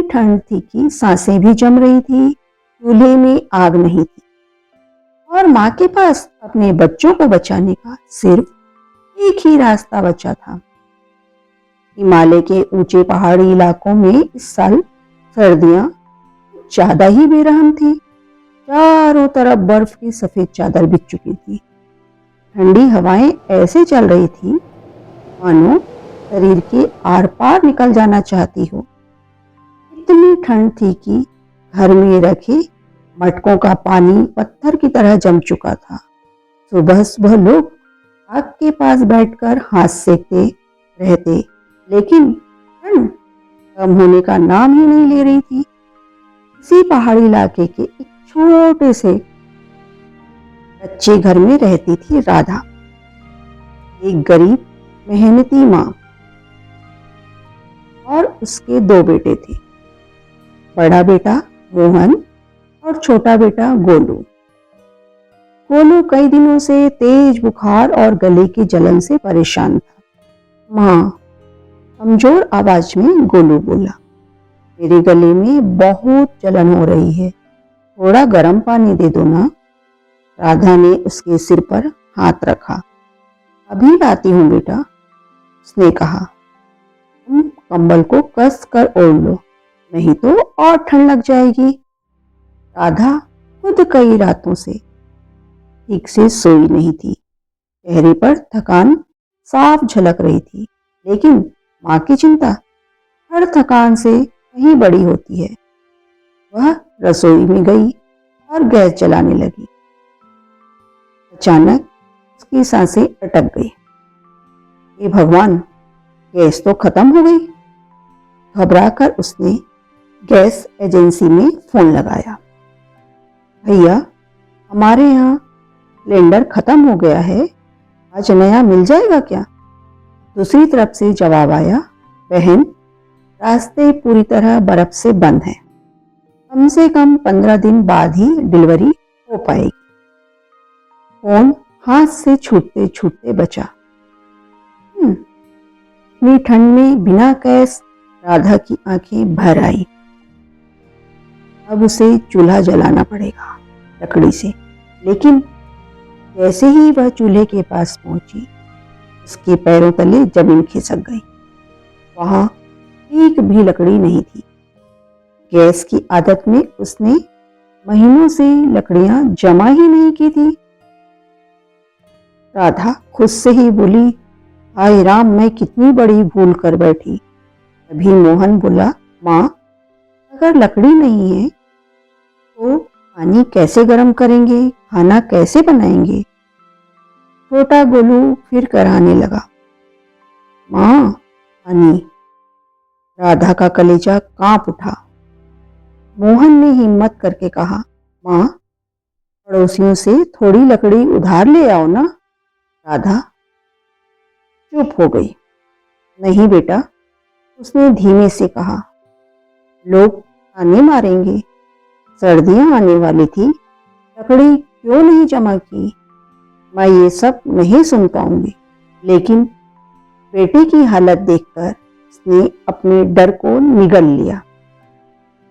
ठंड थी कि सांसें भी जम रही थी, चूल्हे में आग नहीं थी और माँ के पास अपने बच्चों को बचाने का सिर्फ एक ही रास्ता बचा था। हिमालय के ऊंचे पहाड़ी इलाकों में इस साल सर्दियां ज्यादा ही बेरहम थी। चारों तरफ बर्फ की सफेद चादर बिछ चुकी थी। ठंडी हवाएं ऐसे चल रही थी मानो शरीर के आर पार निकल जाना चाहती हो। इतनी ठंड थी कि घर में रखे मटकों का पानी पत्थर की तरह जम चुका था। सुबह सुबह लोग आग के पास बैठकर हाथ सेकते रहते, लेकिन ठंड कम होने का नाम ही नहीं ले रही थी। इसी पहाड़ी इलाके के एक छोटे से कच्चे घर में रहती थी राधा, एक गरीब मेहनती माँ, और उसके 2 बेटे थे, बड़ा बेटा मोहन और छोटा बेटा गोलू। गोलू कई दिनों से तेज बुखार और गले की जलन से परेशान था। माँ, कमजोर आवाज में गोलू बोला, मेरे गले में बहुत जलन हो रही है, थोड़ा गर्म पानी दे दो ना। राधा ने उसके सिर पर हाथ रखा। अभी लाती हूँ बेटा, उसने कहा। तुम कंबल को कस कर ओढ़ लो, नहीं तो और ठंड लग जाएगी। राधा खुद कई रातों से ठीक से सोई नहीं थी। चेहरे पर थकान साफ झलक रही थी, लेकिन माँ की चिंता हर थकान से कहीं बड़ी होती है। वह रसोई में गई और गैस जलाने लगी। अचानक उसकी सांसें अटक गई। हे भगवान, गैस तो खत्म हो गई। घबराकर उसने गैस एजेंसी में फोन लगाया। भैया, हमारे यहाँ सिलेंडर खत्म हो गया है, आज नया मिल जाएगा क्या? दूसरी तरफ से जवाब आया, बहन, रास्ते पूरी तरह बर्फ से बंद हैं, कम से कम 15 दिन बाद ही डिलीवरी हो पाएगी। फोन हाथ से छूटते छूटते बचा। इतनी ठंड में बिना गैस राधा की आंखें भर आई। अब उसे चूल्हा जलाना पड़ेगा लकड़ी से। लेकिन जैसे ही वह चूल्हे के पास पहुंची, उसके पैरों तले जमीन खिसक गई। वहां एक भी लकड़ी नहीं थी। गैस की आदत में उसने महीनों से लकड़ियां जमा ही नहीं की थी। राधा खुद से ही बोली, हाय राम, मैं कितनी बड़ी भूल कर बैठी। तभी मोहन बोला, माँ, अगर लकड़ी नहीं है तो पानी कैसे गर्म करेंगे, खाना कैसे बनाएंगे? छोटा गोलू फिर कराने लगा, माँ, पानी। राधा का कलेजा कांप उठा। मोहन ने हिम्मत करके कहा, माँ, पड़ोसियों से थोड़ी लकड़ी उधार ले आओ ना। राधा चुप हो गई। नहीं बेटा, उसने धीमे से कहा, लोग ताने मारेंगे, सर्दियां आने वाली थी, लकड़ी क्यों नहीं जमा की? मैं ये सब नहीं सुन पाऊंगी। लेकिन बेटे की हालत देखकर उसने अपने डर को निगल लिया।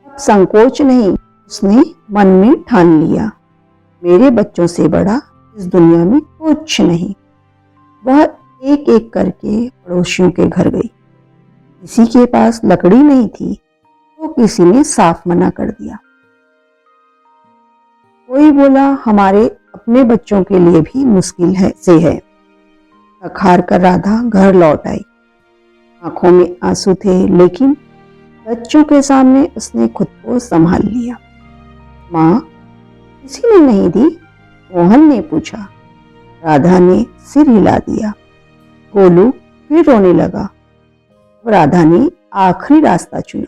अब संकोच नहीं, उसने मन में ठान लिया, मेरे बच्चों से बड़ा इस दुनिया में कुछ नहीं। वह एक एक करके पड़ोसियों के घर गई। किसी के पास लकड़ी नहीं थी तो किसी ने साफ मना कर दिया। कोई बोला, हमारे अपने बच्चों के लिए भी मुश्किल है। थक हार कर राधा घर लौट आई। आंखों में आंसू थे, लेकिन बच्चों के सामने उसने खुद को संभाल लिया। माँ, किसी ने नहीं दी? मोहन ने पूछा। राधा ने सिर हिला दिया। गोलू फिर रोने लगा। राधा ने आखिरी रास्ता चुना।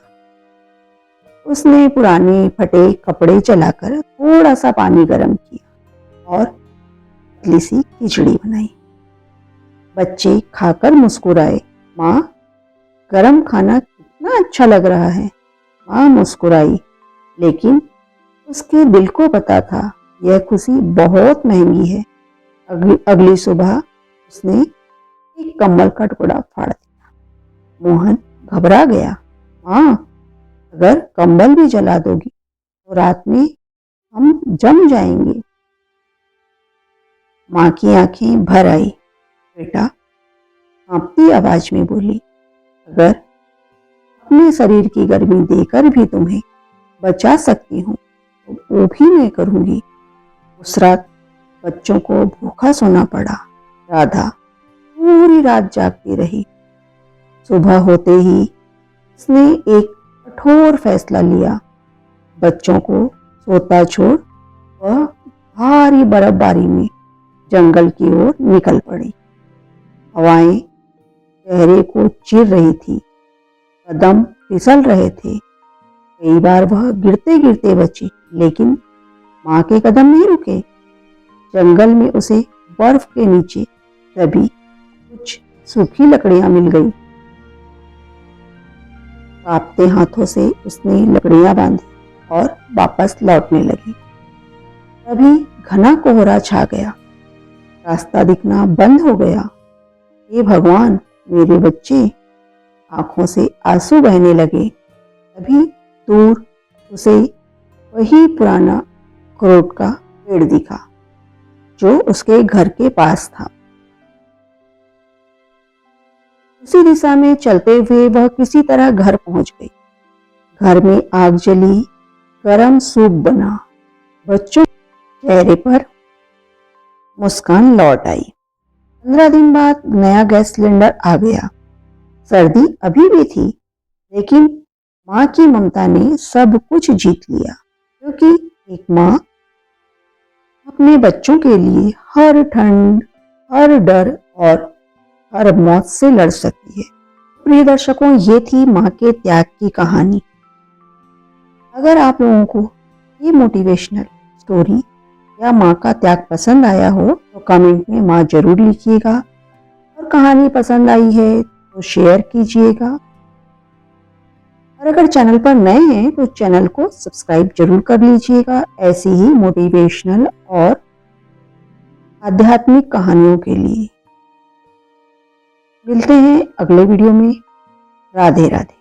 उसने पुराने फटे कपड़े चलाकर थोड़ा सा पानी गर्म किया और पतली सी खिचड़ी बनाई। बच्चे खाकर मुस्कुराए। माँ, गरम खाना कितना अच्छा लग रहा है। माँ मुस्कुराई, लेकिन उसके दिल को पता था यह खुशी बहुत महंगी है। अगली सुबह उसने एक कंबल का टुकड़ा फाड़ दिया। मोहन घबरा गया। माँ, अगर कंबल भी जला दोगी तो रात में हम जम जाएंगे। माँ की आंखें भर आई। बेटा कांपती आवाज में बोली, अगर अपने शरीर की गर्मी देकर भी तुम्हें बचा सकती हूँ तो वो भी मैं करूँगी। उस रात बच्चों को भूखा सोना पड़ा। राधा पूरी रात जागती रही। सुबह होते ही उसने एक कठोर फैसला लिया। बच्चों को सोता छोड़ वह भारी बर्फबारी में जंगल की ओर निकल पड़ी। हवाएं चेहरे को चीर रही थी, कदम फिसल रहे थे। कई बार वह गिरते गिरते बची, लेकिन माँ के कदम नहीं रुके। जंगल में उसे बर्फ के नीचे दबी कुछ सूखी लकड़ियां मिल गई। कांपते हाथों से उसने लकड़ियां बांधी और वापस लौटने लगी। तभी घना कोहरा छा गया। रास्ता दिखना बंद हो गया। हे भगवान, मेरे बच्चे! आंखों से आंसू बहने लगे। तभी दूर उसे वही पुराना अखरोट का पेड़ दिखा जो उसके घर के पास था। उसी दिशा में चलते हुए वह किसी तरह घर पहुंच गई। घर में आग जली, गरम सूप बना। बच्चों के चेहरे पर मुस्कान लौट आई। 15 दिन बाद नया गैस सिलेंडर आ गया। सर्दी अभी भी थी, लेकिन माँ की ममता ने सब कुछ जीत लिया, क्योंकि एक माँ अपने बच्चों के लिए हर ठंड, हर डर और हर मौत से लड़ सकती है। प्रिय दर्शकों, ये थी माँ के त्याग की कहानी। अगर आप लोगों को ये मोटिवेशनल स्टोरी या माँ का त्याग पसंद आया हो तो कमेंट में माँ जरूर लिखिएगा, और कहानी पसंद आई है तो शेयर कीजिएगा। और अगर चैनल पर नए हैं तो चैनल को सब्सक्राइब जरूर कर लीजिएगा, ऐसी ही मोटिवेशनल और आध्यात्मिक कहानियों के लिए। मिलते हैं अगले वीडियो में। राधे राधे।